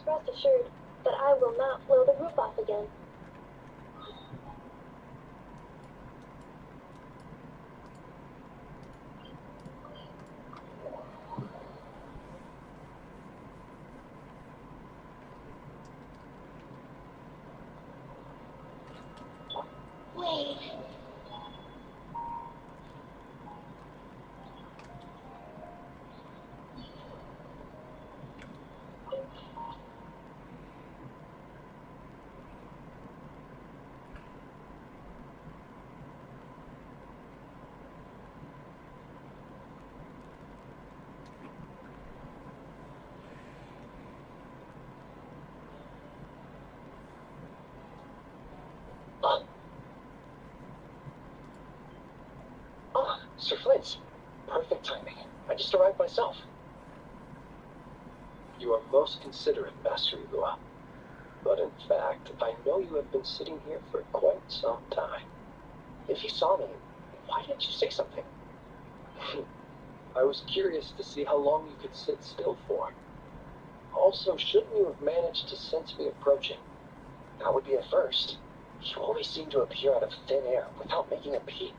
rest assured that I will not blow the roof off again. Wait. Sir Flint, perfect timing. I just arrived myself. You are most considerate, Master Ilua. But in fact, I know you have been sitting here for quite some time. If you saw me, why didn't you say something? I was curious to see how long you could sit still for. Also, shouldn't you have managed to sense me approaching? That would be a first. You always seem to appear out of thin air without making a peep.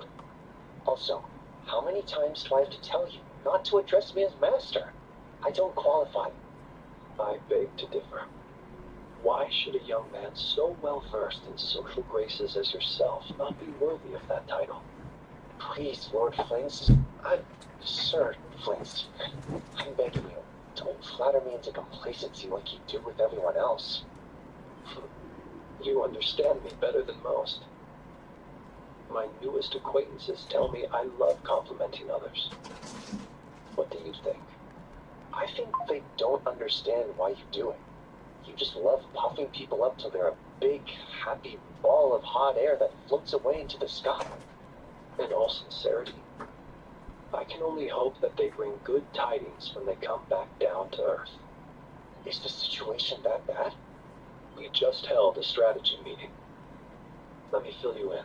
Also, how many times do I have to tell you not to address me as master? I don't qualify. I beg to differ. Why should a young man so well versed in social graces as yourself not be worthy of that title? Please, Lord Flint. Sir Flint, I'm begging you, don't flatter me into complacency like you do with everyone else. You understand me better than most. My newest acquaintances tell me I love complimenting others. What do you think? I think they don't understand why you do it. You just love puffing people up till they're a big, happy ball of hot air that floats away into the sky. In all sincerity, I can only hope that they bring good tidings when they come back down to Earth. Is the situation that bad? We just held a strategy meeting. Let me fill you in.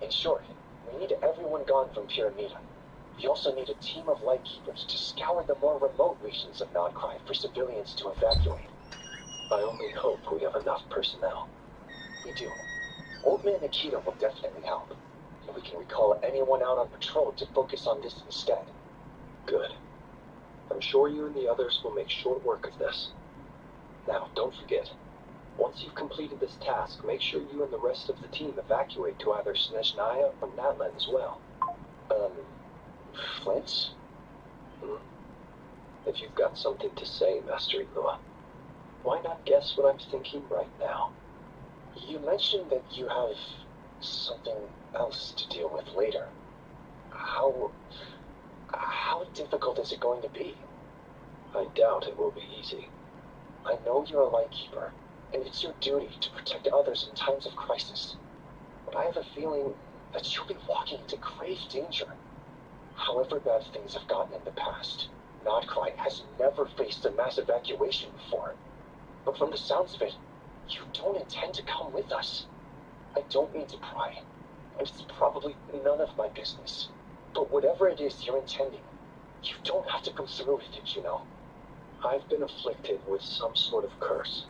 In short, we need everyone gone from Pyramida. We also need a team of lightkeepers to scour the more remote regions of Nod-krai for civilians to evacuate. I only hope we have enough personnel. We do. Old Man Nikita will definitely help. And we can recall anyone out on patrol to focus on this instead. Good. I'm sure you and the others will make short work of this. Now, don't forget, once you've completed this task, make sure you and the rest of the team evacuate to either Snezhnaya or Natlan as well. Flint? If you've got something to say, Master Ilua, why not guess what I'm thinking right now? You mentioned that you have something else to deal with later. How difficult is it going to be? I doubt it will be easy. I know you're a lightkeeper, and it's your duty to protect others in times of crisis. But I have a feeling that you'll be walking into grave danger. However bad things have gotten in the past, Nod-krai has never faced a mass evacuation before. But from the sounds of it, you don't intend to come with us. I don't mean to pry, and it's probably none of my business. But whatever it is you're intending, you don't have to go through with it, you know. I've been afflicted with some sort of curse,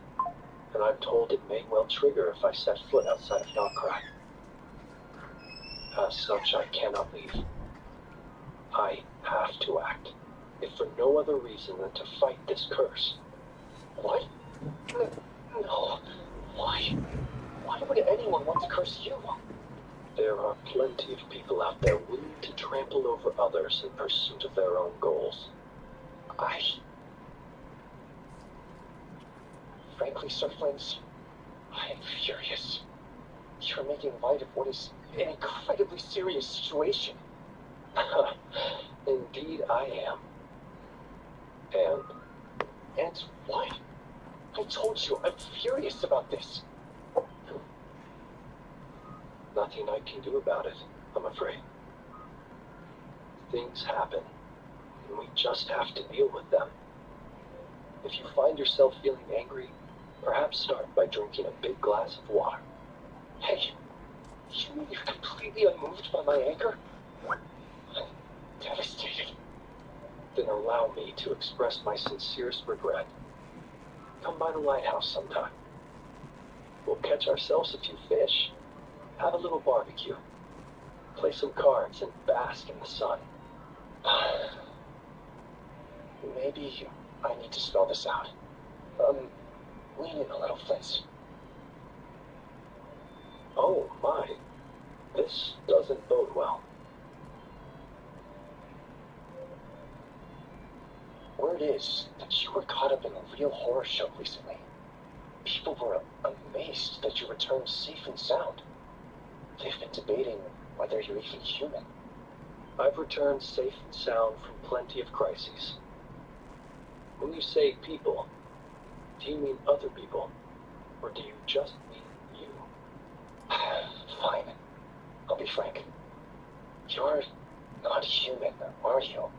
and I'm told it may well trigger if I set foot outside of Nod-krai. As such, I cannot leave. I have to act, if for no other reason than to fight this curse. What? No. Why? Why would anyone want to curse you? There are plenty of people out there willing to trample over others in pursuit of their own goals. Frankly, Sir Flint, I am furious. You're making light of what is an incredibly serious situation. Indeed I am. And what? I told you, I'm furious about this. Nothing I can do about it, I'm afraid. Things happen, and we just have to deal with them. If you find yourself feeling angry, perhaps start by drinking a big glass of water. Hey, you mean you're completely unmoved by my anger? allow me to express my sincerest regret. Come by the lighthouse sometime. We'll catch ourselves a few fish, have a little barbecue, play some cards, and bask in the sun. Maybe I need to spell this out. Lean in a little, Flints. Oh my, this doesn't bode well. Word is that you were caught up in a real horror show recently. People were amazed that you returned safe and sound. They've been debating whether you're even human. I've returned safe and sound from plenty of crises. When you say people, do you mean other people? Or do you just mean you? Fine. I'll be frank. You're not human, are you?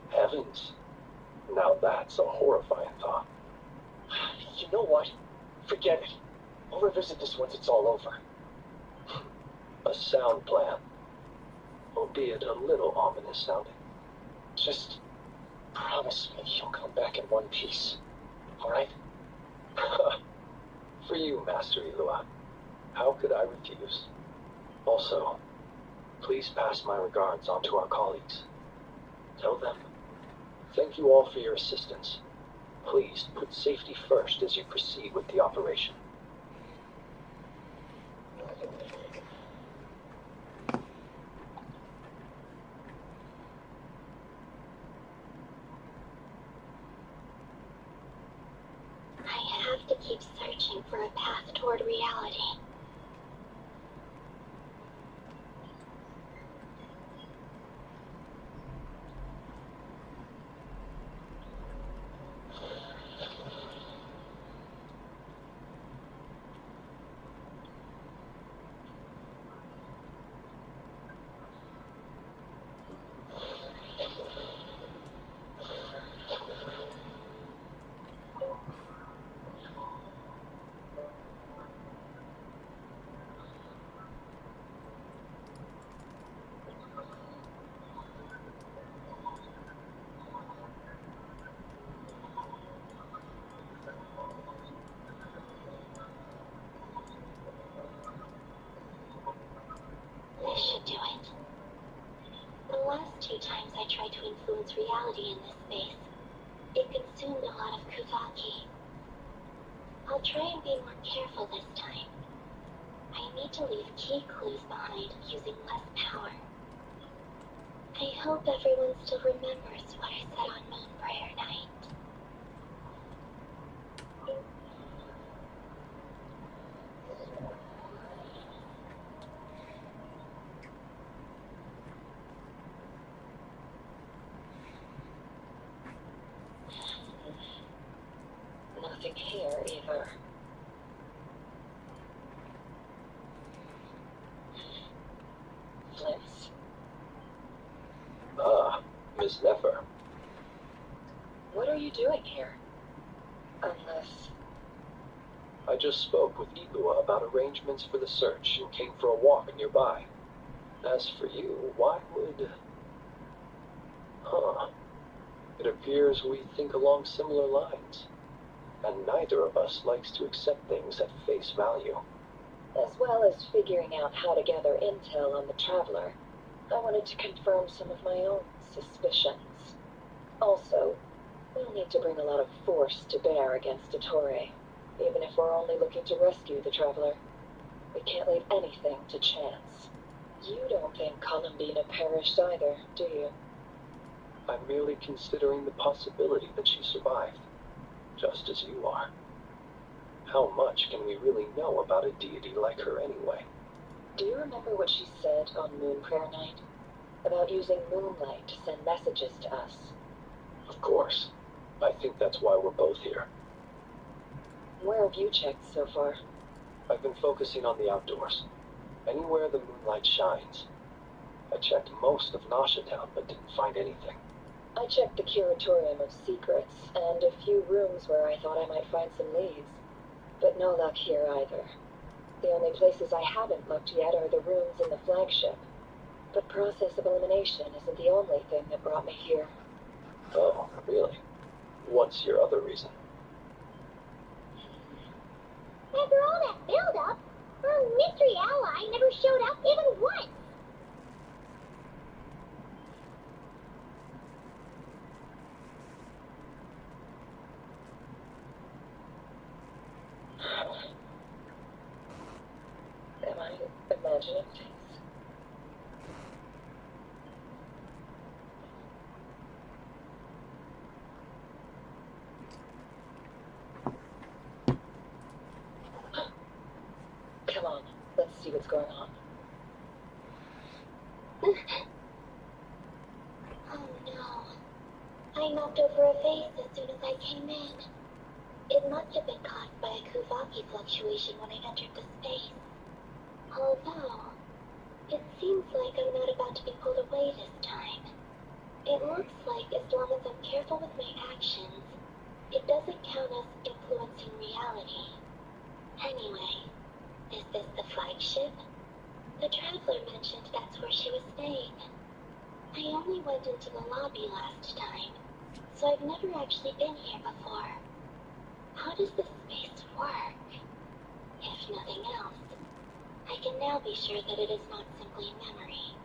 Heavens. Now that's a horrifying thought. You know what? Forget it. We'll revisit this once it's all over. A sound plan. Albeit a little ominous sounding. Just promise me you'll come back in one piece. Alright? For you, Master Ilua. How could I refuse? Also, please pass my regards on to our colleagues. Tell them, thank you all for your assistance. Please put safety first as you proceed with the operation. I have to keep searching for a path toward reality. This should do it. The last 2 times I tried to influence reality in this space, it consumed a lot of Kuzaki. I'll try and be more careful this time. I need to leave key clues behind using less power. I hope everyone still remembers what I said on Moon Prayer Night. Nothing here either. Flips. Ah, Miss Nefer. What are you doing here? Unless... I just spoke with Ilua about arrangements for the search and came for a walk nearby. As for you, why would... It appears we think along similar lines. And neither of us likes to accept things at face value. As well as figuring out how to gather intel on the Traveler, I wanted to confirm some of my own suspicions. Also, we'll need to bring a lot of force to bear against Ettore, even if we're only looking to rescue the Traveler. We can't leave anything to chance. You don't think Columbina perished either, do you? I'm merely considering the possibility that she survived, just as you are. How much can we really know about a deity like her anyway? Do you remember what she said on Moon Prayer Night? About using moonlight to send messages to us? Of course. I think that's why we're both here. Where have you checked so far? I've been focusing on the outdoors. Anywhere the moonlight shines. I checked most of Nasha Town, but didn't find anything. I checked the Curatorium of Secrets, and a few rooms where I thought I might find some leads. But no luck here either. The only places I haven't looked yet are the rooms in the flagship. But process of elimination isn't the only thing that brought me here. Oh, really? What's your other reason? After all that build-up, our mystery ally never showed up even once. Am I imagining things? Come on, let's see what's going on. Oh no. I knocked over a vase as soon as I came in. It must have been caused by a Kuvaki fluctuation when I entered the space. Although, it seems like I'm not about to be pulled away this time. It looks like as long as I'm careful with my actions, it doesn't count as influencing reality. Anyway, is this the flagship? The Traveler mentioned that's where she was staying. I only went into the lobby last time, so I've never actually been here before. How does this space work? If nothing else, I can now be sure that it is not simply memory.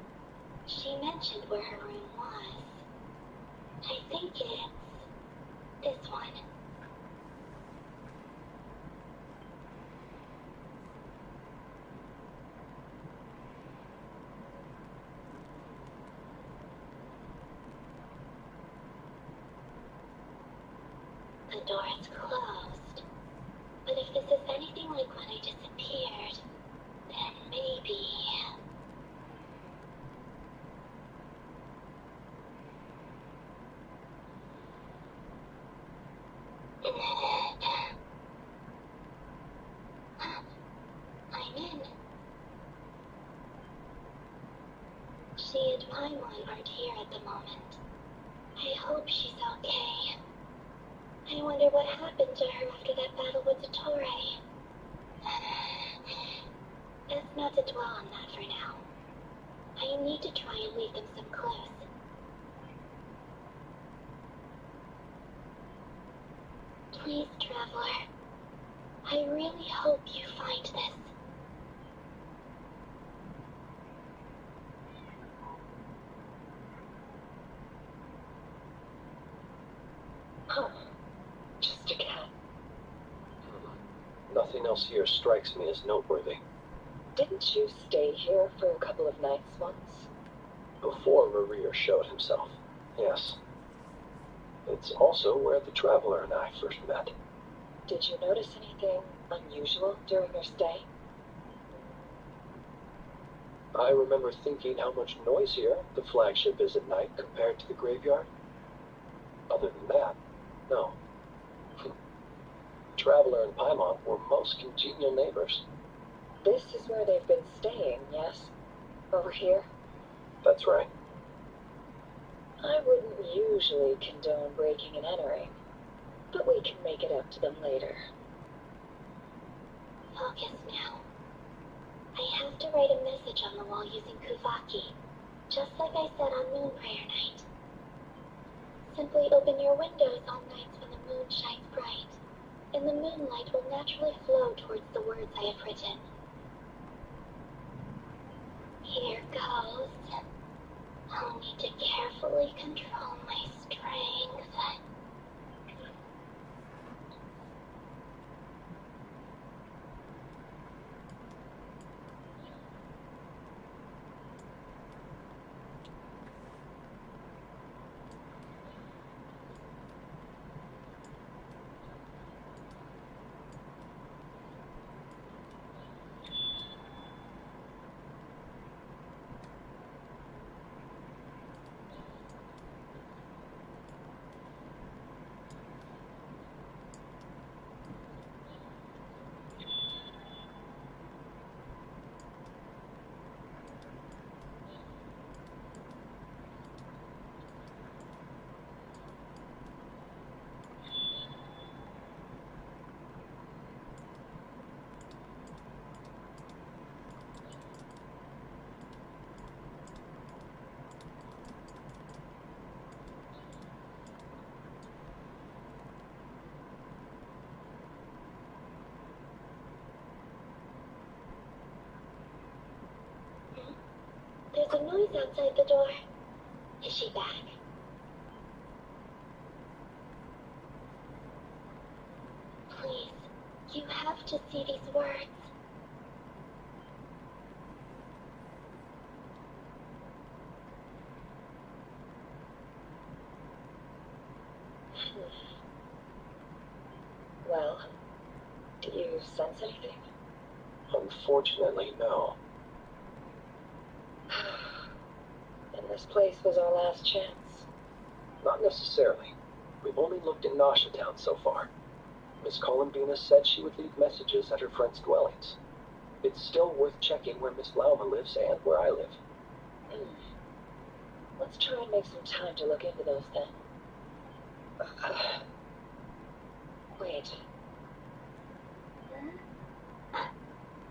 She mentioned where her room was. I think it's this one. The door is closed. But if this is anything like when I disappeared, then maybe... I'm in. She and Paimon aren't here at the moment. I hope she's okay. I wonder what happened to her after that battle with the Torre. Best not to dwell on that for now. I need to try and leave them some clues. Please, Traveler. I really hope you find this. Huh. Just a cat. Nothing else here strikes me as noteworthy. Didn't you stay here for a couple of nights once? Before Maria showed himself, yes. It's also where the Traveler and I first met. Did you notice anything unusual during your stay? I remember thinking how much noisier the flagship is at night compared to the graveyard. Other than that, no. Traveler and Paimon were most congenial neighbors. This is where they've been staying, yes? Over here? That's right. I wouldn't usually condone breaking and entering, but we can make it up to them later. Focus now. I have to write a message on the wall using Kuvaki, just like I said on Moon Prayer Night. Simply open your windows on nights when the moon shines bright, and the moonlight will naturally flow towards the words I have written. Here goes. I'll need to carefully control my strength. There's a noise outside the door. Is she back? Please, you have to see these words. Well, do you sense anything? Unfortunately, no. And this place was our last chance. Not necessarily. We've only looked in Nasha Town so far. Miss Columbina said she would leave messages at her friends' dwellings. It's still worth checking where Miss Lauma lives and where I live. Let's try and make some time to look into those then. Wait.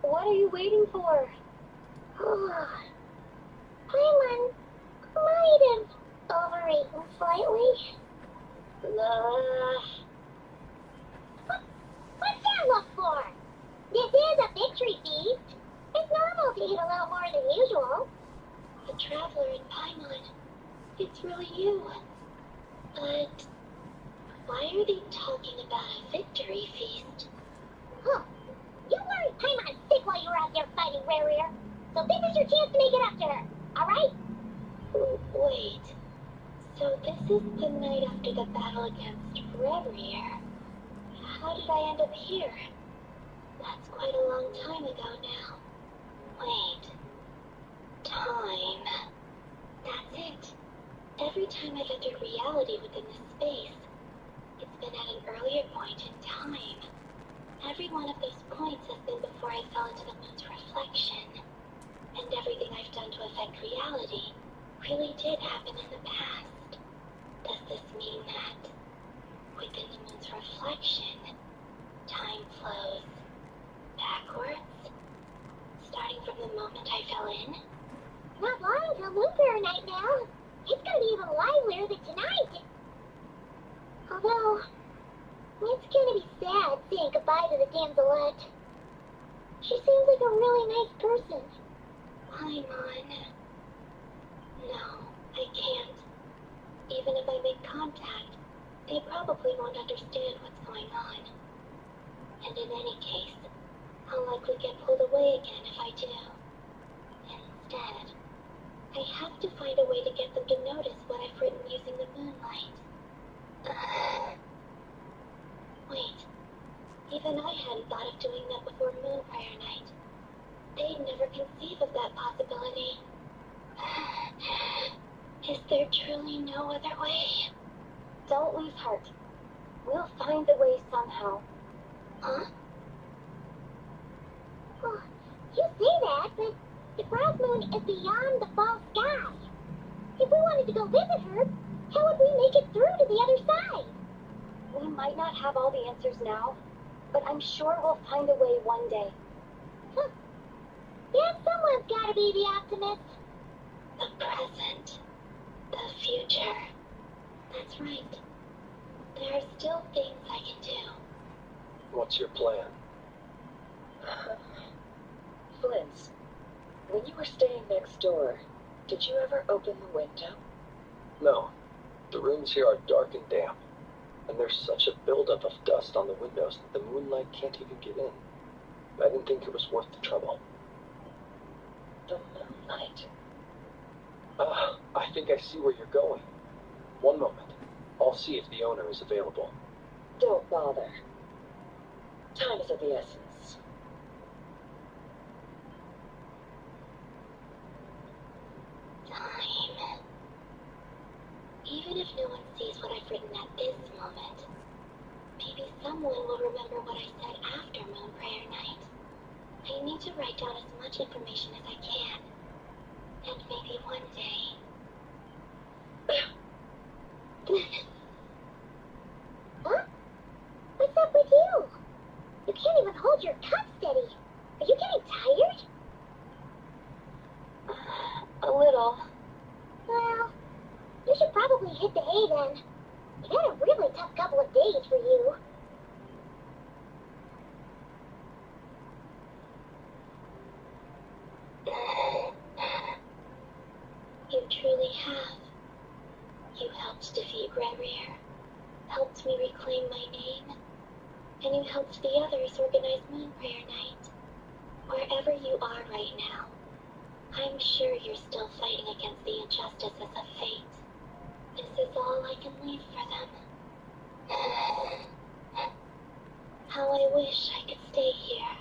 What are you waiting for? Paimon might have overeaten slightly. What's that look for? This is a victory feast. It's normal to eat a little more than usual. The Traveler in Paimon. It's really you. But why are they talking about a victory feast? Huh. You weren't Paimon sick while you were out there fighting Rarier, so this is your chance to make it up to her, alright? Wait. So this is the night after the battle against Rarier. How did I end up here? That's quite a long time ago now. Wait. Time. That's it. Every time I've entered reality within this space, it's been at an earlier point in time. Every one of those points has been before I fell into the moon's reflection. And everything I've done to affect reality really did happen in the past. Does this mean that within the moon's reflection, time flows backwards? Starting from the moment I fell in? Not long until Moonfire Night now. It's gonna be even livelier than tonight. Although, it's gonna be sad saying goodbye to the Damselette. She seems like a really nice person. Paimon. No, I can't. Even if I make contact, they probably won't understand what's going on. And in any case, I'll likely get pulled away again if I do. Instead, I have to find a way to get them to notice what I've written using the moonlight. Wait, even I hadn't thought of doing that before Moonfire Night. They'd never conceive of that possibility. Is there truly no other way? Don't lose heart. We'll find the way somehow. Huh? Oh, you say that, but the Frost Moon is beyond the fall sky. If we wanted to go visit her, how would we make it through to the other side? We might not have all the answers now, but I'm sure we'll find a way one day. Huh. Yeah, someone's gotta be the optimist. The present. The future. That's right. There are still things I can do. What's your plan? Flint, when you were staying next door, did you ever open the window? No. The rooms here are dark and damp, and there's such a buildup of dust on the windows that the moonlight can't even get in. I didn't think it was worth the trouble. The moonlight? I think I see where you're going. One moment. I'll see if the owner is available. Don't bother. Time is of the essence. Time. Even if no one sees what I've written at this moment, maybe someone will remember what I said after Moonfire Night. I need to write down as much information as I can. And maybe one day... Huh? What's up with you? You can't even hold your cup steady. Are you getting tired? A little. Well, you should probably hit the hay then. It had a really tough couple of days for you. have. You helped defeat Rerir, helped me reclaim my name, and you helped the others organize Moon Prayer Night. Wherever you are right now, I'm sure you're still fighting against the injustices of fate. This is all I can leave for them. How I wish I could stay here.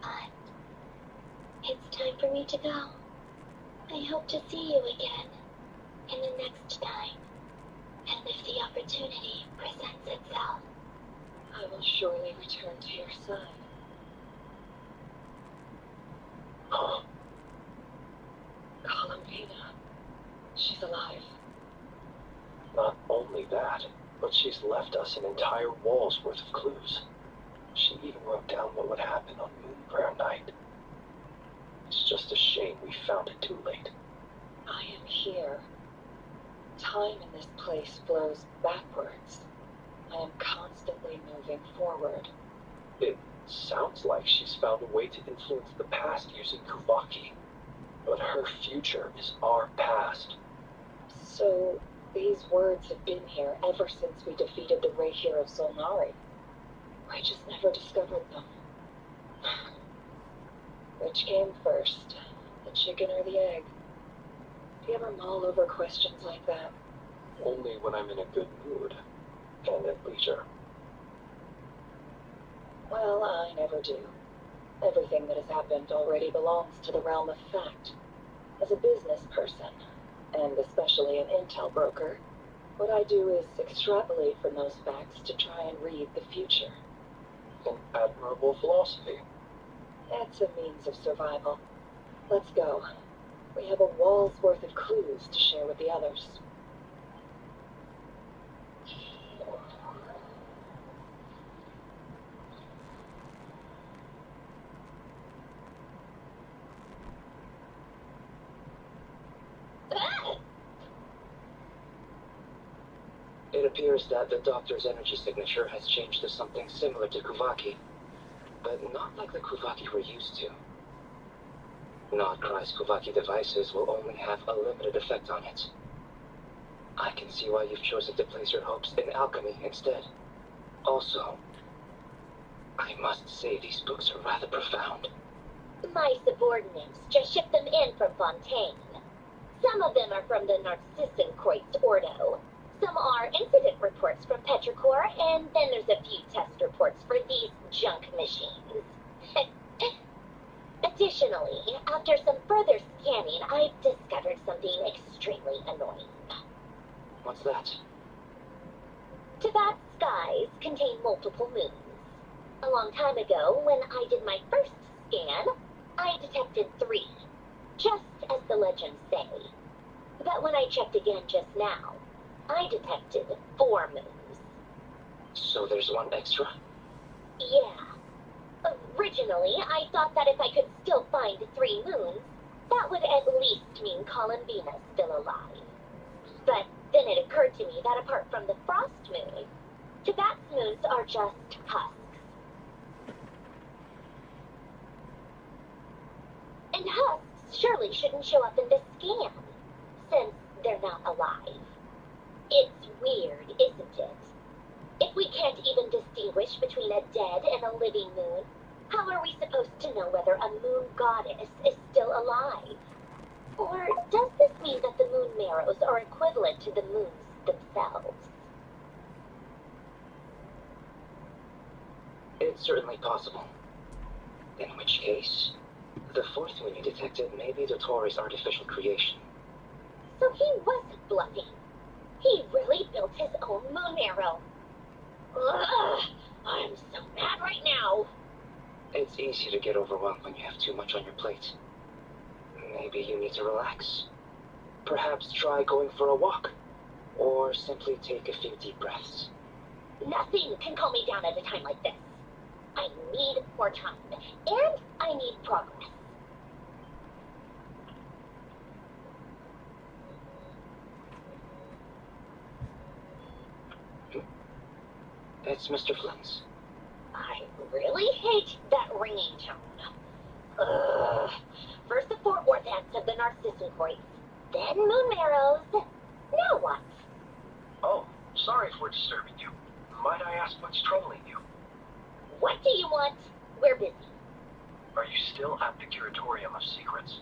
But it's time for me to go. I hope to see you again in the next time. And if the opportunity presents itself, I will surely return to your side. Columbina. She's alive. Not only that, but she's left us an entire wall's worth of clues. She even wrote down what would happen on Moon Prayer Night. It's just a shame we found it too late. I am here. Time in this place flows backwards. I am constantly moving forward. It sounds like she's found a way to influence the past using Kuvaki. But her future is our past. So, these words have been here ever since we defeated the Reihir of Solnari. I just never discovered them. Which came first, the chicken or the egg? Do you ever mull over questions like that? Only when I'm in a good mood and at leisure. Well, I never do. Everything that has happened already belongs to the realm of fact. As a business person, and especially an intel broker, what I do is extrapolate from those facts to try and read the future. An admirable philosophy. It's a means of survival. Let's go. We have a wall's worth of clues to share with the others. It appears that the doctor's energy signature has changed to something similar to Kuvaki, but not like the Kuvaki we're used to. Nod-krai's Kuvaki devices will only have a limited effect on it. I can see why you've chosen to place your hopes in alchemy instead. Also, I must say these books are rather profound. my subordinates just shipped them in from Fontaine. Some of them are from the Narcissenkreuz Ordo. Some are incident reports from Petrichor, and then there's a few test reports for these junk machines. Additionally, after some further scanning, I've discovered something extremely annoying. What's that? Tibet's skies contain multiple moons. A long time ago, when I did my first scan, I detected 3, just as the legends say. But when I checked again just now, I detected 4 moons. So there's one extra? Yeah. Originally, I thought that if I could still find 3 moons, that would at least mean Columbina's still alive. But then it occurred to me that apart from the frost moon, Tibet's moons are just husks. And husks surely shouldn't show up in this scan, since they're not alive. It's weird, isn't it? If we can't even distinguish between a dead and a living moon, how are we supposed to know whether a moon goddess is still alive? Or does this mean that the moon marrows are equivalent to the moons themselves? It's certainly possible. In which case, the 4th moon you detected may be Dottore artificial creation. So he wasn't bluffing. He really built his own moon marrow. Ugh, I'm so mad right now. It's easy to get overwhelmed when you have too much on your plate. Maybe you need to relax. Perhaps try going for a walk. Or simply take a few deep breaths. Nothing can calm me down at a time like this. I need more time, and I need progress. It's Mr. Flynn's. I really hate that ringing tone. Ugh. First the 4 orthants of the Narcissenkreuz, then moon marrows. Now what? Oh, sorry if we're disturbing you. Might I ask what's troubling you? What do you want? We're busy. Are you still at the Curatorium of Secrets?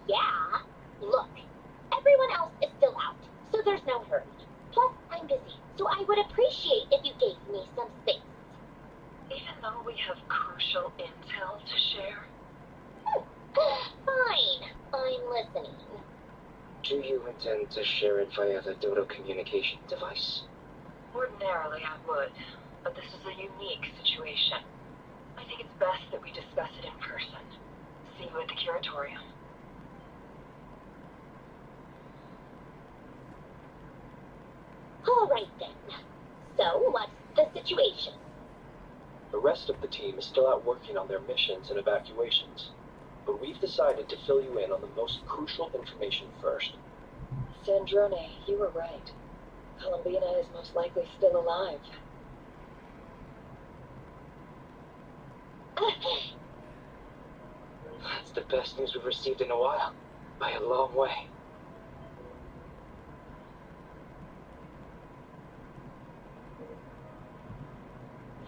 Yeah. Look, everyone else is still out, so there's no hurry. Plus, I'm busy, so I would appreciate if you gave me some space. Even though we have crucial intel to share? Fine, I'm listening. Do you intend to share it via the Dodo communication device? Ordinarily I would, but this is a unique situation. I think it's best that we discuss it in person. See you at the Curatorium. All right then. So, what's the situation? The rest of the team is still out working on their missions and evacuations, but we've decided to fill you in on the most crucial information first. Sandrone, you were right. Columbina is most likely still alive. That's the best news we've received in a while, by a long way.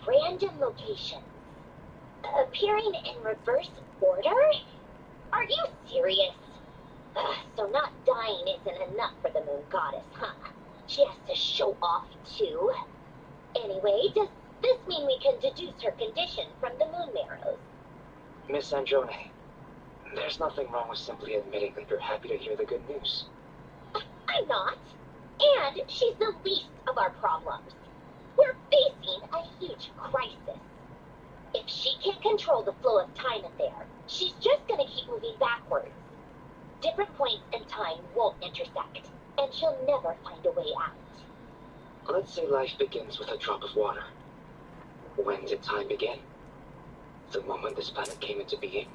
Random locations. Appearing in reverse order? Are you serious? So not dying isn't enough for the moon goddess, huh? She has to show off too. Anyway, does this mean we can deduce her condition from the moon marrows? Miss Androne, there's nothing wrong with simply admitting that you're happy to hear the good news. I'm not. And she's the least of our problems. We're facing a huge crisis. If she can't control the flow of time in there, she's just gonna keep moving backwards. Different points in time won't intersect, and she'll never find a way out. Let's say life begins with a drop of water. When did time begin? The moment this planet came into being?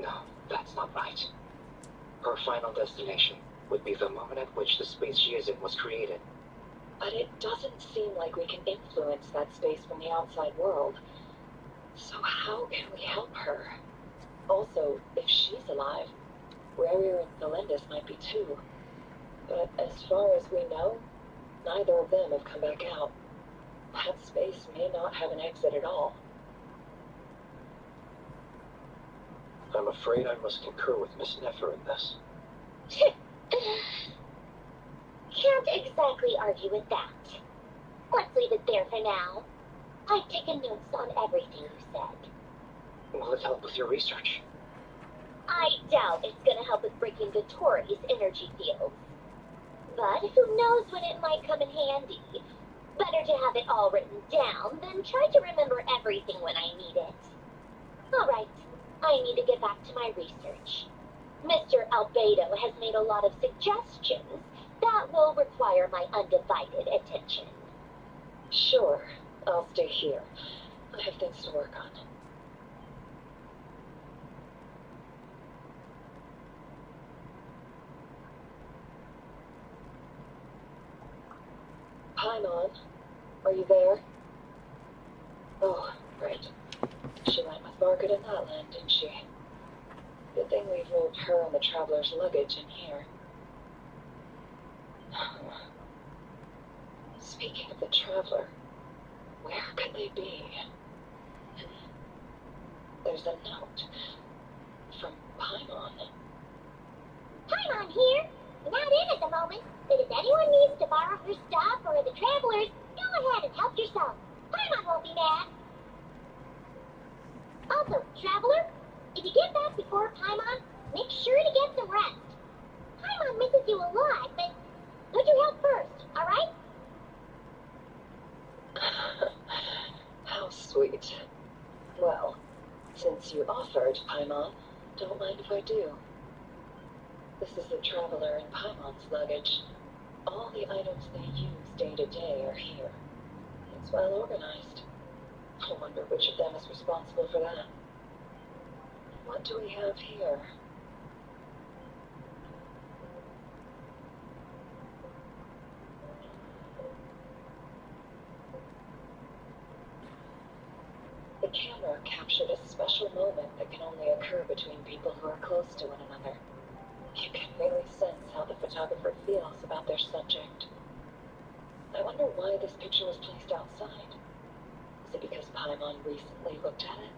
No, that's not right. Her final destination would be the moment at which the space she is in was created. But it doesn't seem like we can influence that space from the outside world. So how can we help her? Also, if she's alive, Rarier and Galindus might be too. But as far as we know, neither of them have come back out. That space may not have an exit at all. I'm afraid I must concur with Miss Nefer in this. Can't exactly argue with that. Let's leave it there for now. I've taken notes on everything you said. Will it help with your research? I doubt it's gonna help with breaking Vittori's energy fields. But who knows when it might come in handy. Better to have it all written down than try to remember everything when I need it. Alright, I need to get back to my research. Mr. Albedo has made a lot of suggestions that will require my undivided attention. Sure, I'll stay here. I have things to work on. Paimon, are you there? Oh, right. She went with Margaret in that land, didn't she? Good thing we've moved her and the Traveler's luggage in here. Speaking of the Traveler, where could they be? There's a note from Paimon. Paimon here. Not in at the moment, but if anyone needs to borrow her stuff or the Travelers, go ahead and help yourself. Paimon won't be mad. Also, Traveler, if you get back before Paimon, make sure to get some rest. Paimon misses you a lot, but put your help first, alright? How sweet. Well, since you offered, Paimon, don't mind if I do. This is the Traveler and Paimon's luggage. All the items they use day to day are here. It's well organized. I wonder which of them is responsible for that. What do we have here? The camera captured a special moment that can only occur between people who are close to one another. You can really sense photographer feels about their subject. I wonder why this picture was placed outside. Is it because Paimon recently looked at it?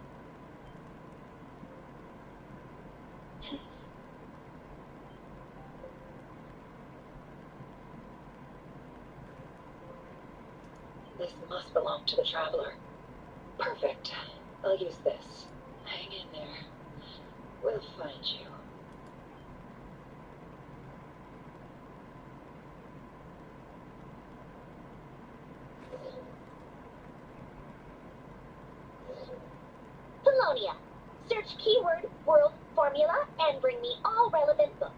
This must belong to the Traveler. Perfect. I'll use this. Hang in there. We'll find you. Polonia. Search keyword world formula and bring me all relevant books.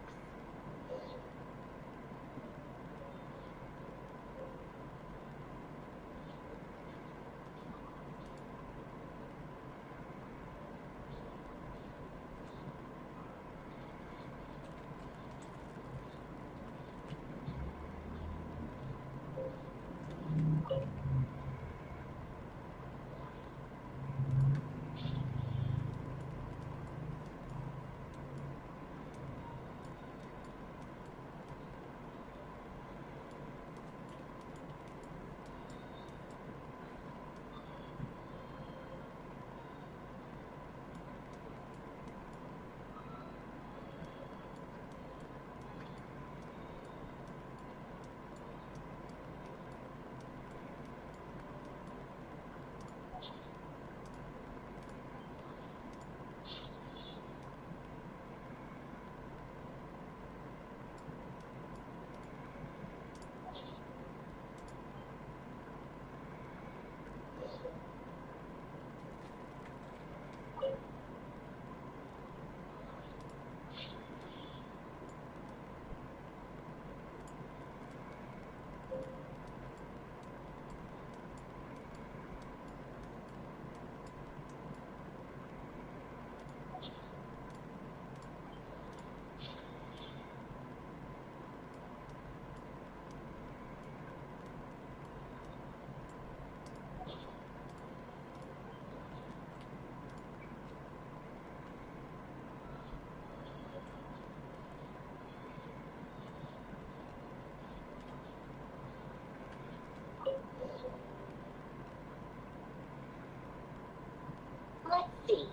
Let's see.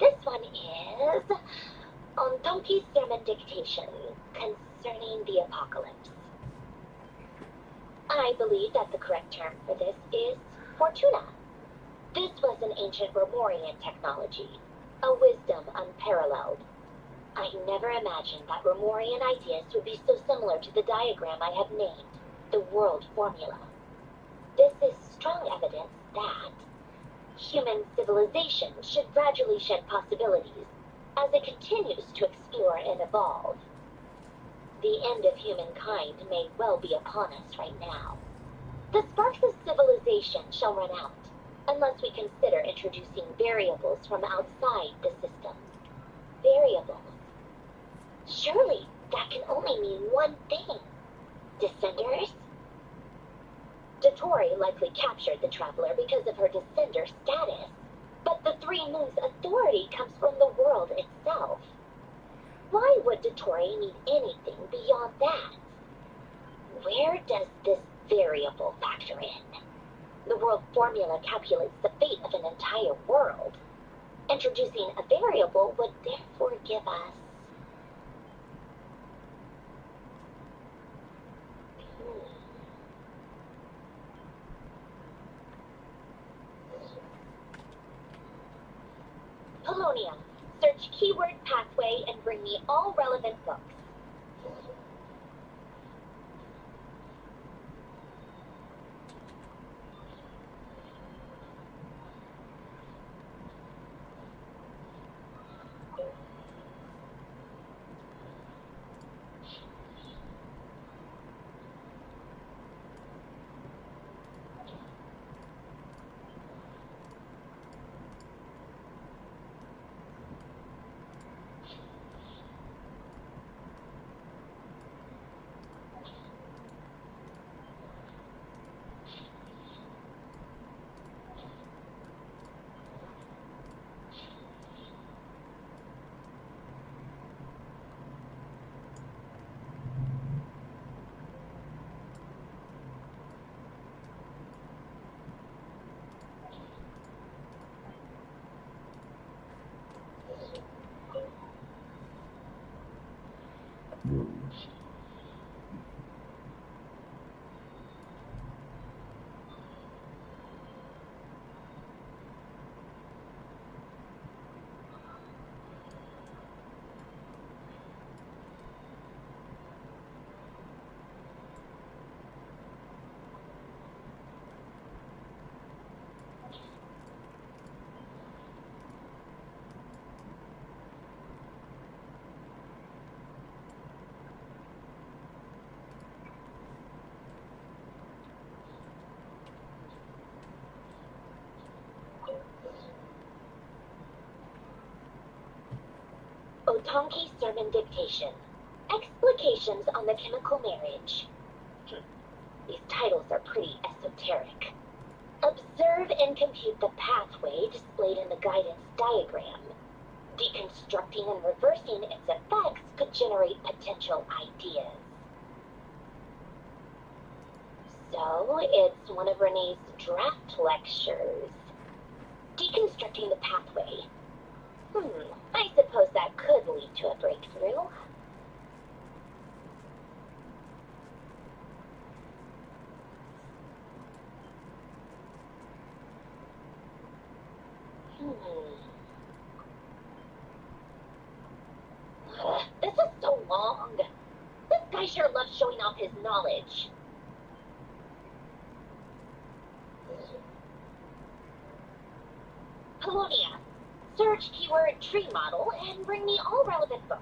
This one is on Donkey's sermon dictation concerning the apocalypse. I believe that the correct term for this is Fortuna. This was an ancient Romorian technology, a wisdom unparalleled. I never imagined that Romorian ideas would be so similar to the diagram I have named, the world formula. This is strong evidence that human civilization should gradually shed possibilities as it continues to explore and evolve. The end of humankind may well be upon us right now. The sparks of civilization shall run out, unless we consider introducing variables from outside the system. Variables. Surely that can only mean one thing. Descenders? Dotori likely captured the Traveler because of her descender status, but the Three Moons' authority comes from the world itself. Why would Dotori need anything beyond that? Where does this variable factor in? The world formula calculates the fate of an entire world. Introducing a variable would therefore give us... Polonia. Search keyword pathway and bring me all relevant books. Otonki Sermon Dictation. Explications on the Chemical Marriage. These titles are pretty esoteric. Observe and compute the pathway displayed in the guidance diagram. Deconstructing and reversing its effects could generate potential ideas. So, it's one of Renee's draft lectures. Deconstructing the pathway. I suppose that could lead to a breakthrough. This is so long. This guy sure loves showing off his knowledge. Columbina. Search keyword tree model and bring me all relevant books.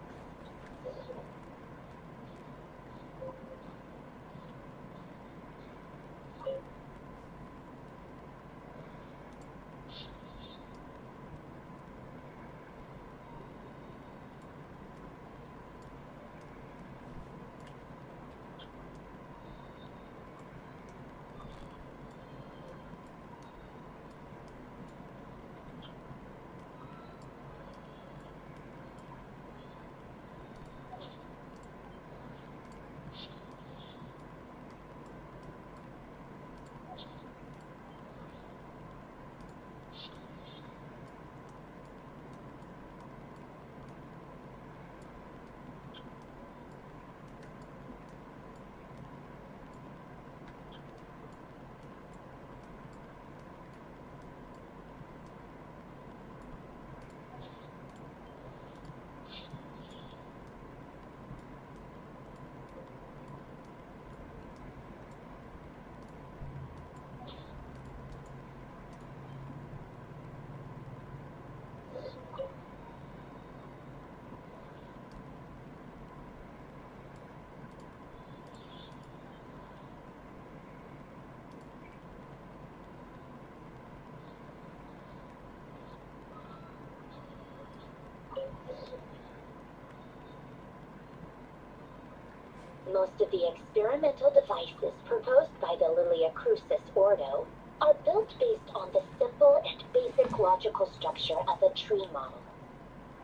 Most of the experimental devices proposed by the Lilia Crucis Ordo are built based on the simple and basic logical structure of a tree model.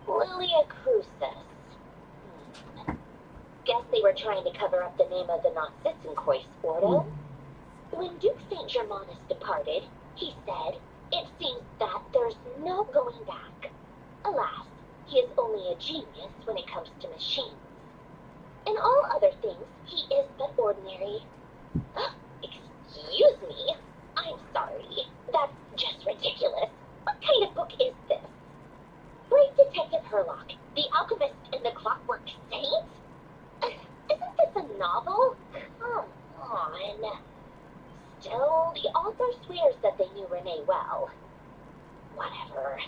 Lilia Crucis. Guess they were trying to cover up the name of the Not-Sitzenkois Ordo. When Duke St. Germanus departed, he said, "It seems that there's no going back." Alas, he is only a genius when it comes to machines. In all other things, he is but ordinary. Excuse me? I'm sorry. That's just ridiculous. What kind of book is this? Great Detective Herlock, The Alchemist and the Clockwork Saint? Isn't this a novel? Come on. Still, the author swears that they knew Renee well. Whatever.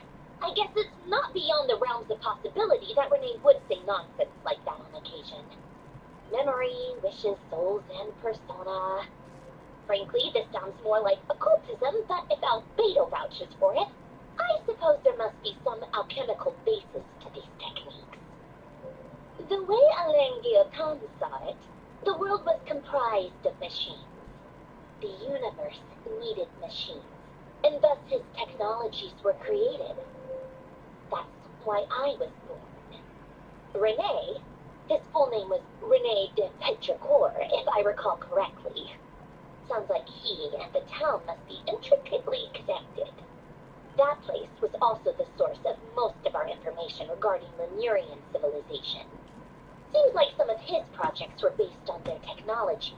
I guess it's not beyond the realms of possibility that Renee would say nonsense like that on occasion. Memory, wishes, souls, and persona. Frankly, this sounds more like occultism, but if Albedo vouches for it, I suppose there must be some alchemical basis to these techniques. The way Alain Guillotin saw it, the world was comprised of machines. The universe needed machines, and thus his technologies were created. That's why I was born. Renee, his full name was Rene de Petrichor, if I recall correctly. Sounds like he and the town must be intricately connected. That place was also the source of most of our information regarding Lemurian civilization. Seems like some of his projects were based on their technology.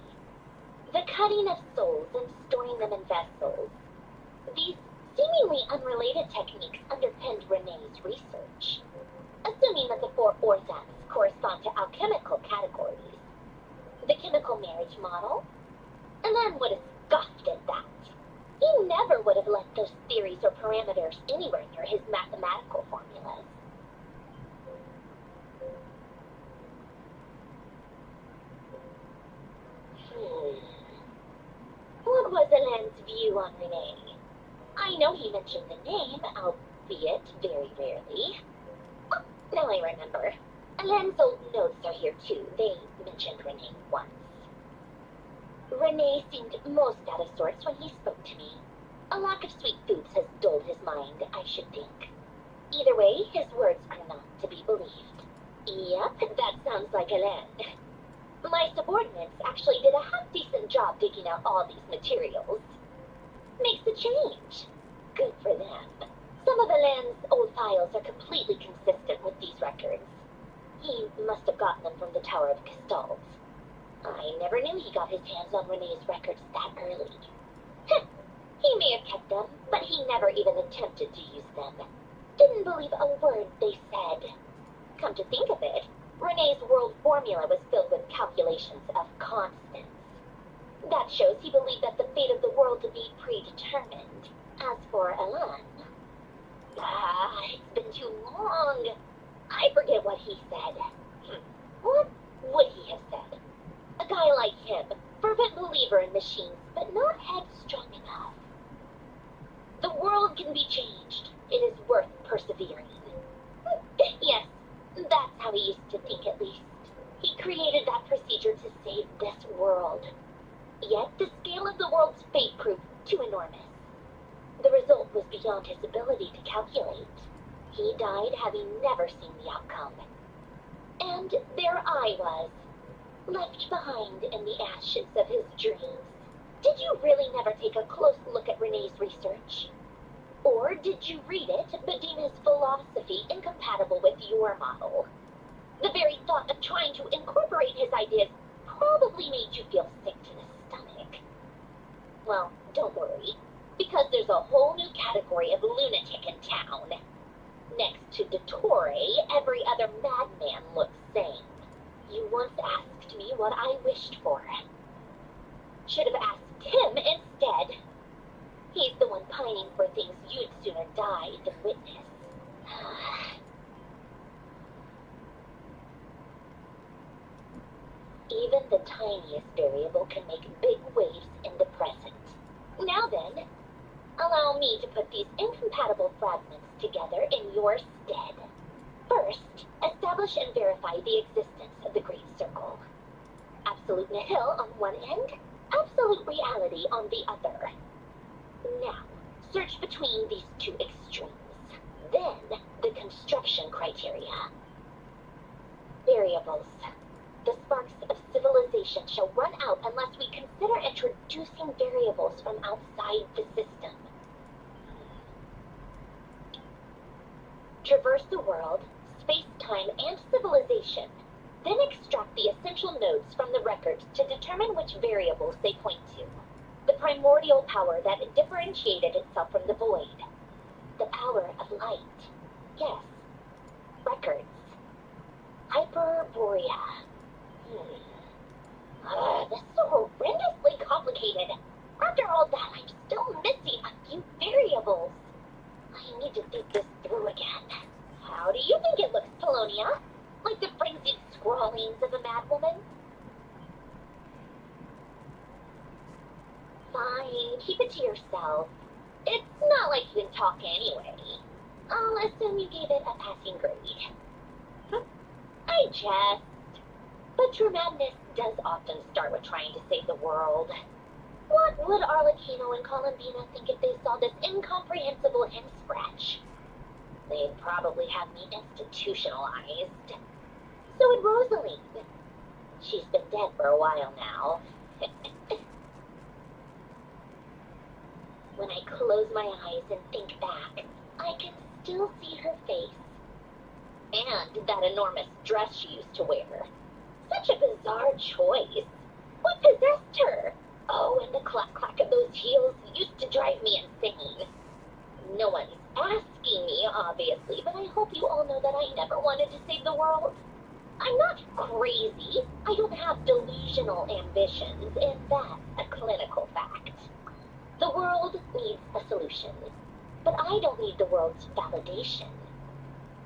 The cutting of souls and storing them in vessels. These seemingly unrelated techniques underpinned Renee's research. Assuming that the four orthats correspond to alchemical categories. The chemical marriage model? And then would have scoffed at that. He never would have let those theories or parameters anywhere near his mathematical formulas. What was Alain's view on Renee? I know he mentioned the name, albeit very rarely. Oh, now I remember. Alain's old notes are here too. They mentioned Renee once. Renee seemed most out of sorts when he spoke to me. A lack of sweet foods has dulled his mind, I should think. Either way, his words are not to be believed. Yep, that sounds like Alain. My subordinates actually did a half-decent job digging out all these materials. Makes a change. Good for them. Some of Alain's old files are completely consistent with these records. He must have gotten them from the Tower of Crystals. I never knew he got his hands on Renee's records that early. He may have kept them, but he never even attempted to use them. Didn't believe a word they said. Come to think of it, Renee's world formula was filled with calculations of constants. That shows he believed that the fate of the world to be predetermined. As for Alain, it's been too long. I forget what he said. What would he have said? A guy like him, fervent believer in machines, but not headstrong enough. The world can be changed. It is worth persevering. Yes, that's how he used to think at least. He created that procedure to save this world. Yet the scale of the world's fate proved too enormous. The result was beyond his ability to calculate. He died having never seen the outcome. And there I was, left behind in the ashes of his dreams. Did you really never take a close look at Renee's research? Or did you read it, but deem his philosophy incompatible with your model? The very thought of trying to incorporate his ideas probably made you feel sick to the stomach. Well, don't worry, because there's a whole new category of lunatic in town. Next to Dottore, every other madman looks sane. You once asked me what I wished for. Should have asked him instead. He's the one pining for things you'd sooner die than witness. Even the tiniest variable can make big waves in the present. Now then, allow me to put these incompatible fragments together in your stead. First, establish and verify the existence of the Great Circle. Absolute nihil on one end, absolute reality on the other. Now, search between these two extremes. Then, the construction criteria. Variables. The sparks of civilization shall run out unless we consider introducing variables from outside the system. Traverse the world, space-time, and civilization, then extract the essential nodes from the records to determine which variables they point to. The primordial power that differentiated itself from the void. The power of light. Yes. Records. Hyperborea. This is so horrendously complicated. After all that, I'm still missing a few variables. I need to think this through again. How do you think it looks, Polonia? Like the frenzied scrawlings of a madwoman? Fine, keep it to yourself. It's not like you can talk anyway. I'll assume you gave it a passing grade. I jest. But true madness does often start with trying to save the world. What would Arlecchino and Columbina think if they saw this incomprehensible hen scratch? They'd probably have me institutionalized. So would Rosaline. She's been dead for a while now. When I close my eyes and think back, I can still see her face. And that enormous dress she used to wear. Such a bizarre choice. What possessed her? Oh, and the clack-clack of those heels used to drive me insane. No one's asking me, obviously, but I hope you all know that I never wanted to save the world. I'm not crazy. I don't have delusional ambitions, and that's a clinical fact. The world needs a solution, but I don't need the world's validation.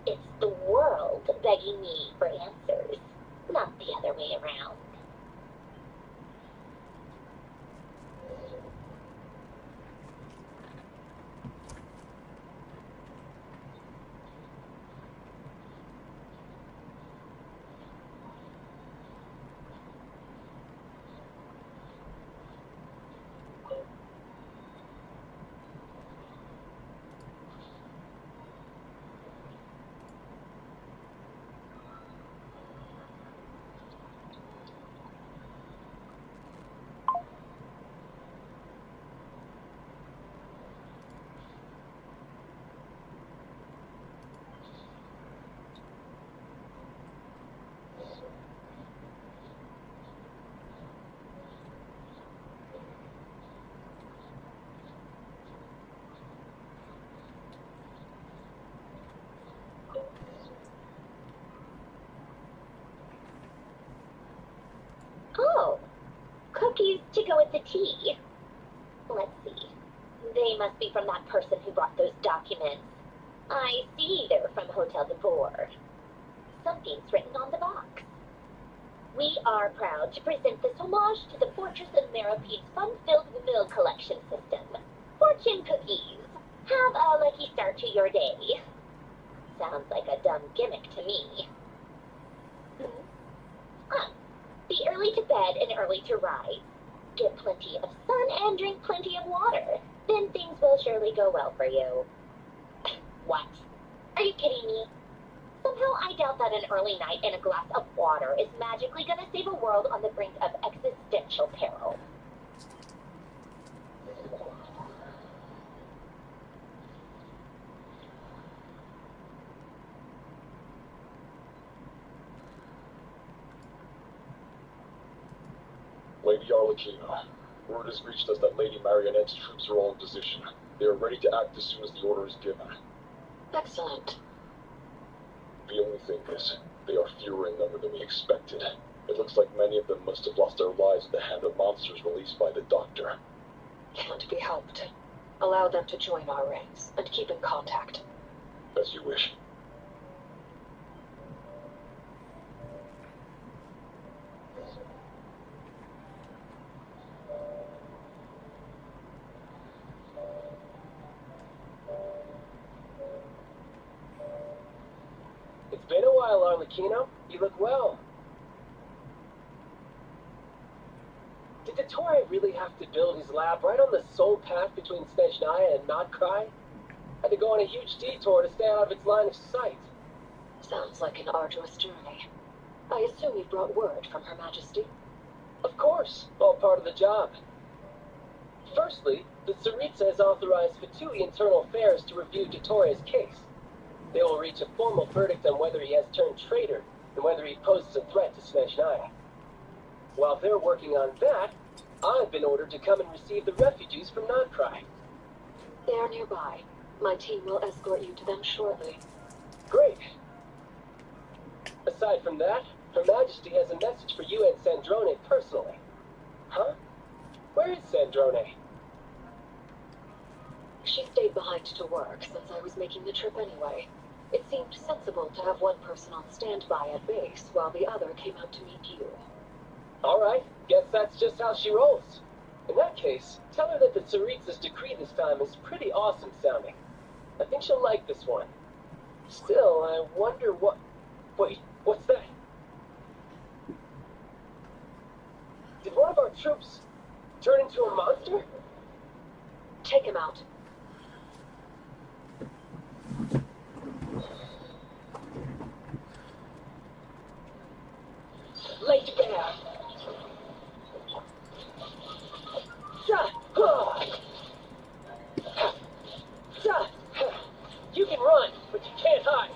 It's the world begging me for answers, not the other way around. Oh, cookies to go with the tea. Let's see. They must be from that person who brought those documents. I see they're from Hotel de Boer. Something's written on the box. We are proud to present this homage to the Fortress of Merapede's fun-filled mill collection system. Fortune cookies. Have a lucky start to your day. Sounds like a dumb gimmick to me. Be early to bed and early to rise. Get plenty of sun and drink plenty of water. Then things will surely go well for you. What? Are you kidding me? Somehow I doubt that an early night and a glass of water is magically gonna save a world on the brink of existential peril. Lady Arlecchino, word has reached us that Lady Marionette's troops are all in position. They are ready to act as soon as the order is given. Excellent. The only thing is, they are fewer in number than we expected. It looks like many of them must have lost their lives at the hand of monsters released by the Doctor. Can't be helped. Allow them to join our ranks and keep in contact. As you wish. It's been a while, Arlecchino. You look well. Did Dottore really have to build his lab right on the sole path between Snezhnaya and Nod-krai? Had to go on a huge detour to stay out of its line of sight. Sounds like an arduous journey. I assume you brought word from Her Majesty? Of course, all part of the job. Firstly, the Tsaritsa has authorized Fatui Internal Affairs to review Dottore's case. They will reach a formal verdict on whether he has turned traitor and whether he poses a threat to Snezhnaya. While they're working on that, I've been ordered to come and receive the refugees from Nod-krai. They are nearby. My team will escort you to them shortly. Great. Aside from that, Her Majesty has a message for you and Sandrone personally. Huh? Where is Sandrone? She stayed behind to work since I was making the trip anyway. It seemed sensible to have one person on standby at base while the other came out to meet you. All right, guess that's just how she rolls. In that case, tell her that the Tsaritsa's decree this time is pretty awesome sounding. I think she'll like this one. Still, I wonder what... Wait, what's that? Did one of our troops turn into a monster? Take him out. Late bear! You can run, but you can't hide.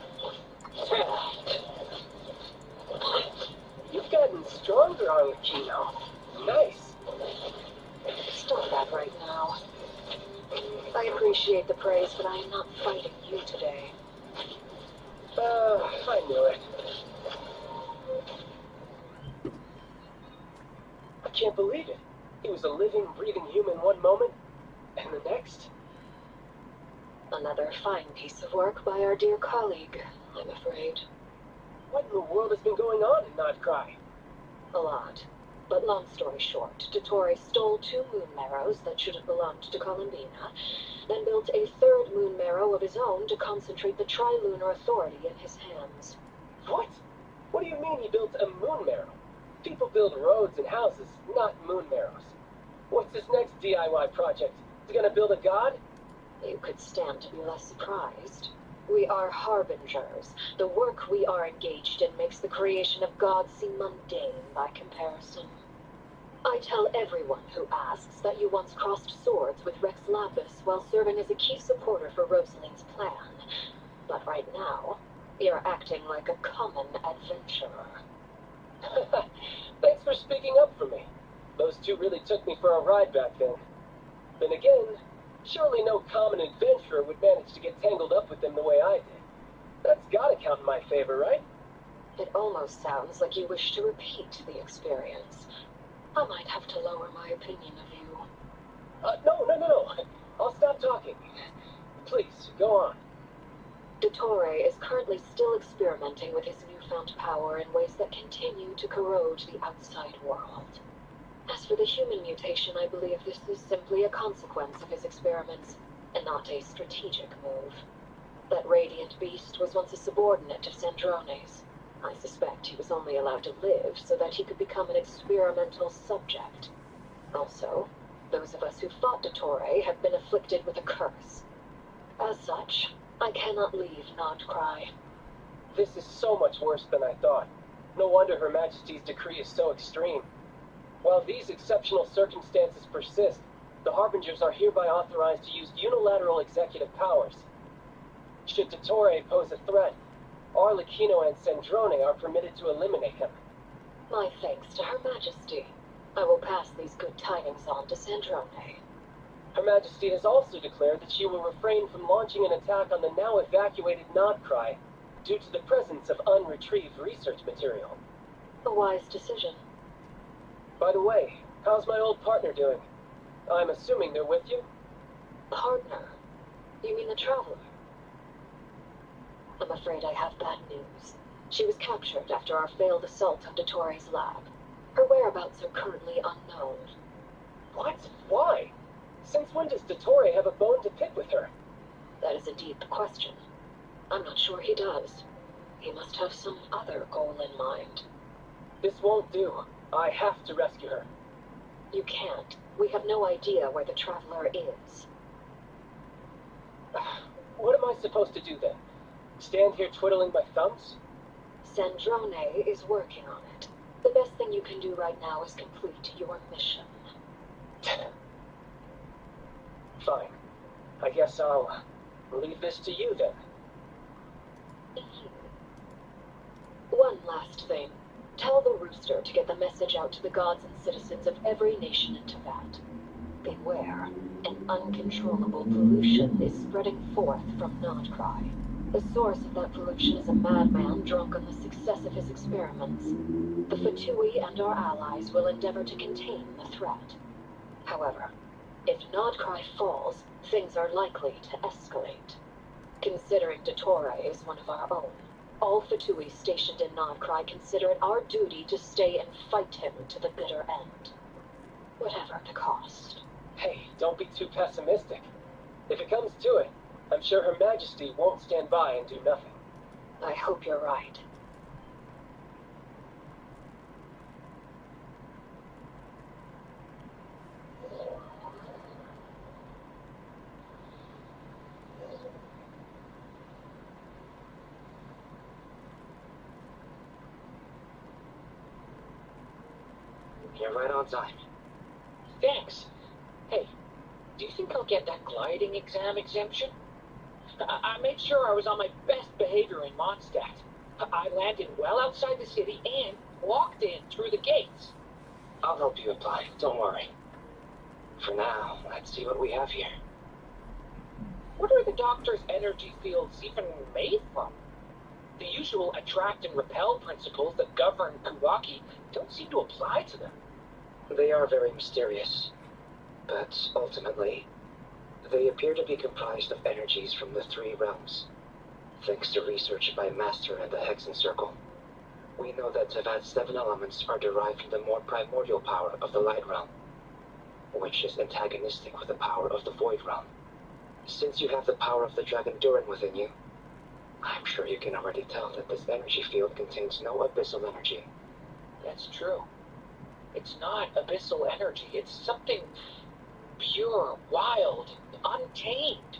You've got volcano. Nice. Stop that right now. I appreciate the praise, but I am not fighting you today. I knew it. I can't believe it. He was a living, breathing human one moment, and the next? Another fine piece of work by our dear colleague, I'm afraid. What in the world has been going on in Nod-krai? A lot. But long story short, Dottore stole 2 moon marrows that should have belonged to Columbina, then built a 3rd moon marrow of his own to concentrate the Tri-Lunar Authority in his hands. What? What do you mean he built a moon marrow? People build roads and houses, not moon marrows. What's his next DIY project? Is he gonna build a god? You could stand to be less surprised. We are harbingers. The work we are engaged in makes the creation of gods seem mundane by comparison. I tell everyone who asks that you once crossed swords with Rex Lapis while serving as a key supporter for Rosalind's plan. But right now, you're acting like a common adventurer. Thanks for speaking up for me. Those 2 really took me for a ride back then. Then again, surely no common adventurer would manage to get tangled up with them the way I did. That's gotta count in my favor, right? It almost sounds like you wish to repeat the experience. I might have to lower my opinion of you. No. I'll stop talking. Please, go on. Dottore is currently still experimenting with his newfound power in ways that continue to corrode the outside world. As for the human mutation, I believe this is simply a consequence of his experiments, and not a strategic move. That radiant beast was once a subordinate of Sandrone's. I suspect he was only allowed to live so that he could become an experimental subject. Also, those of us who fought Dottore have been afflicted with a curse. As such, I cannot leave Nod-krai. This is so much worse than I thought. No wonder Her Majesty's decree is so extreme. While these exceptional circumstances persist, the Harbingers are hereby authorized to use unilateral executive powers. Should Dottore pose a threat, Arlecchino and Sandrone are permitted to eliminate him. My thanks to Her Majesty. I will pass these good tidings on to Sandrone. Her Majesty has also declared that she will refrain from launching an attack on the now evacuated Nod-krai due to the presence of unretrieved research material. A wise decision. By the way, how's my old partner doing? I'm assuming they're with you? Partner? You mean the Traveler? I'm afraid I have bad news. She was captured after our failed assault on Dottore's lab. Her whereabouts are currently unknown. What? Why? Since when does Dottore have a bone to pick with her? That is a deep question. I'm not sure he does. He must have some other goal in mind. This won't do. I have to rescue her. You can't. We have no idea where the Traveler is. What am I supposed to do then? Stand here twiddling my thumbs? Sandrone is working on it. The best thing you can do right now is complete your mission. Fine. I guess I'll leave this to you then. One last thing. Tell the Rooster to get the message out to the gods and citizens of every nation in Tibet. Beware, an uncontrollable pollution is spreading forth from Nod-krai. The source of that pollution is a madman drunk on the success of his experiments. The Fatui and our allies will endeavor to contain the threat. However, if Nod-krai falls, things are likely to escalate. Considering Dottore is one of our own, all Fatui stationed in Nod-krai consider it our duty to stay and fight him to the bitter end. Whatever the cost. Hey, don't be too pessimistic. If it comes to it, I'm sure Her Majesty won't stand by and do nothing. I hope you're right. You're right on time. Thanks. Hey, do you think I'll get that gliding exam exemption? I made sure I was on my best behavior in Mondstadt. I landed well outside the city and walked in through the gates. I'll help you apply, don't worry. For now, let's see what we have here. What are the Doctor's energy fields even made from? The usual attract and repel principles that govern Kuvaki don't seem to apply to them. They are very mysterious, but ultimately, they appear to be comprised of energies from the three realms. Thanks to research by Master and the Hexen Circle, we know that Tavad's 7 elements are derived from the more primordial power of the Light Realm, which is antagonistic with the power of the Void Realm. Since you have the power of the Dragon Durin within you, I'm sure you can already tell that this energy field contains no abyssal energy. That's true. It's not abyssal energy. It's something pure, wild, untamed.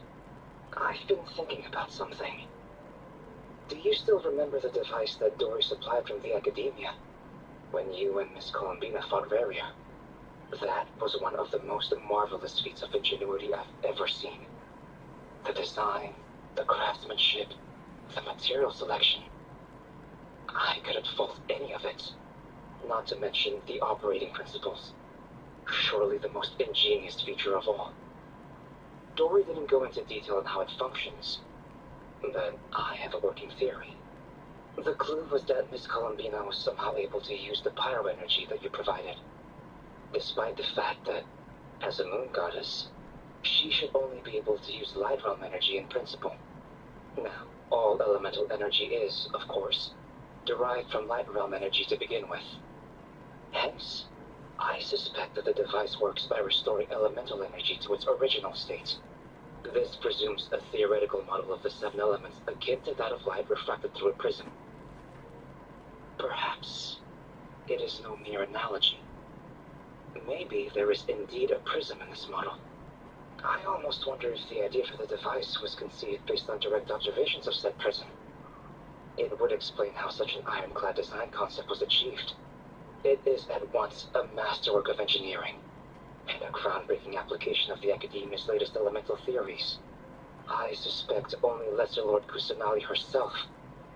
I've been thinking about something. Do you still remember the device that Dory supplied from the Academia when you and Miss Columbina fought Varia? That was one of the most marvelous feats of ingenuity I've ever seen. The design, the craftsmanship, the material selection. I couldn't fault any of it, not to mention the operating principles. Surely the most ingenious feature of all. Dory didn't go into detail on how it functions, but I have a working theory. The clue was that Miss Columbina was somehow able to use the pyro energy that you provided, despite the fact that, as a moon goddess, she should only be able to use light realm energy in principle. Now, all elemental energy is, of course, derived from light realm energy to begin with. Hence, I suspect that the device works by restoring elemental energy to its original state. This presumes a theoretical model of the 7 elements akin to that of light refracted through a prism. Perhaps it is no mere analogy. Maybe there is indeed a prism in this model. I almost wonder if the idea for the device was conceived based on direct observations of said prism. It would explain how such an ironclad design concept was achieved. It is at once a masterwork of engineering and a groundbreaking application of the Academia's latest elemental theories. I suspect only Lesser Lord Kusanali herself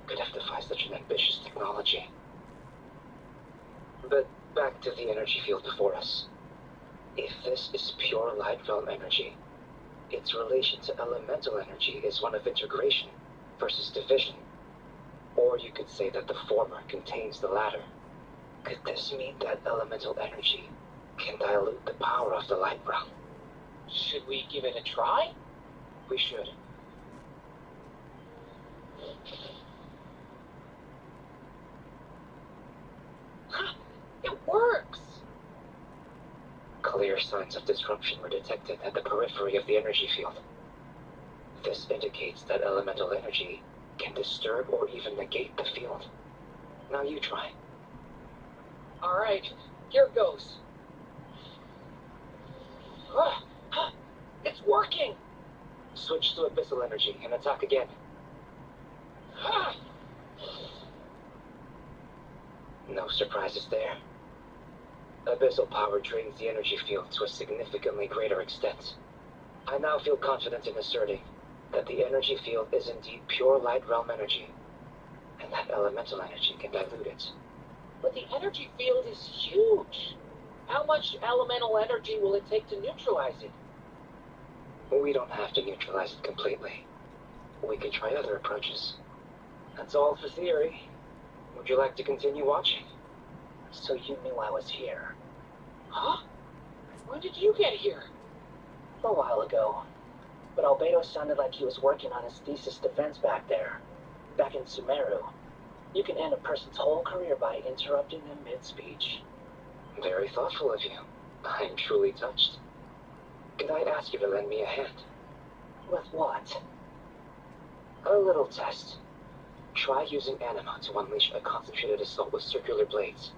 could have devised such an ambitious technology. But back to the energy field before us. If this is pure light realm energy, its relation to elemental energy is one of integration versus division. Or you could say that the former contains the latter. Could this mean that elemental energy can dilute the power of the light realm? Should we give it a try? We should. It works! Clear signs of disruption were detected at the periphery of the energy field. This indicates that elemental energy can disturb or even negate the field. Now you try. Alright, here goes. It's working! Switch to abyssal energy and attack again. No surprises there. Abyssal power drains the energy field to a significantly greater extent. I now feel confident in asserting that the energy field is indeed pure light realm energy, and that elemental energy can dilute it. But the energy field is huge. How much elemental energy will it take to neutralize it? We don't have to neutralize it completely. We can try other approaches. That's all for theory. Would you like to continue watching? So you knew I was here. Huh? When did you get here? A while ago. But Albedo sounded like he was working on his thesis defense back there. Back in Sumeru. You can end a person's whole career by interrupting them mid-speech. Very thoughtful of you. I'm truly touched. Could I ask you to lend me a hand? With what? A little test. Try using anima to unleash a concentrated assault with circular blades,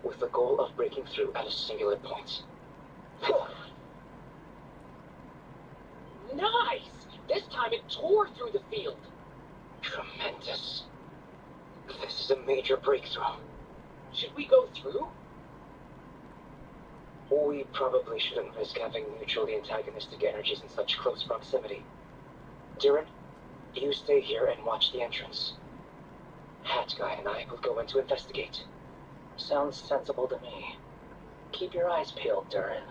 with the goal of breaking through at a singular point. Nice! This time it tore through the field. Tremendous. This is a major breakthrough. Should we go through? We probably shouldn't risk having mutually antagonistic energies in such close proximity. Durin, you stay here and watch the entrance. Hat Guy and I will go in to investigate. Sounds sensible to me. keep your eyes peeled, Durin.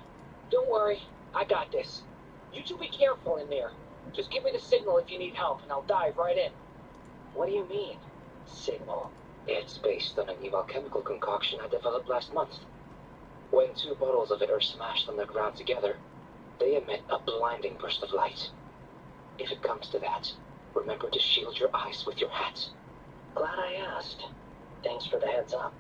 Don't worry, I got this. You two be careful in there. Just give me the signal if you need help, and I'll dive right in. What do you mean, signal? It's based on a new alchemical concoction I developed last month. When 2 bottles of it are smashed on the ground together, they emit a blinding burst of light. If it comes to that, remember to shield your eyes with your hat. Glad I asked. Thanks for the heads up.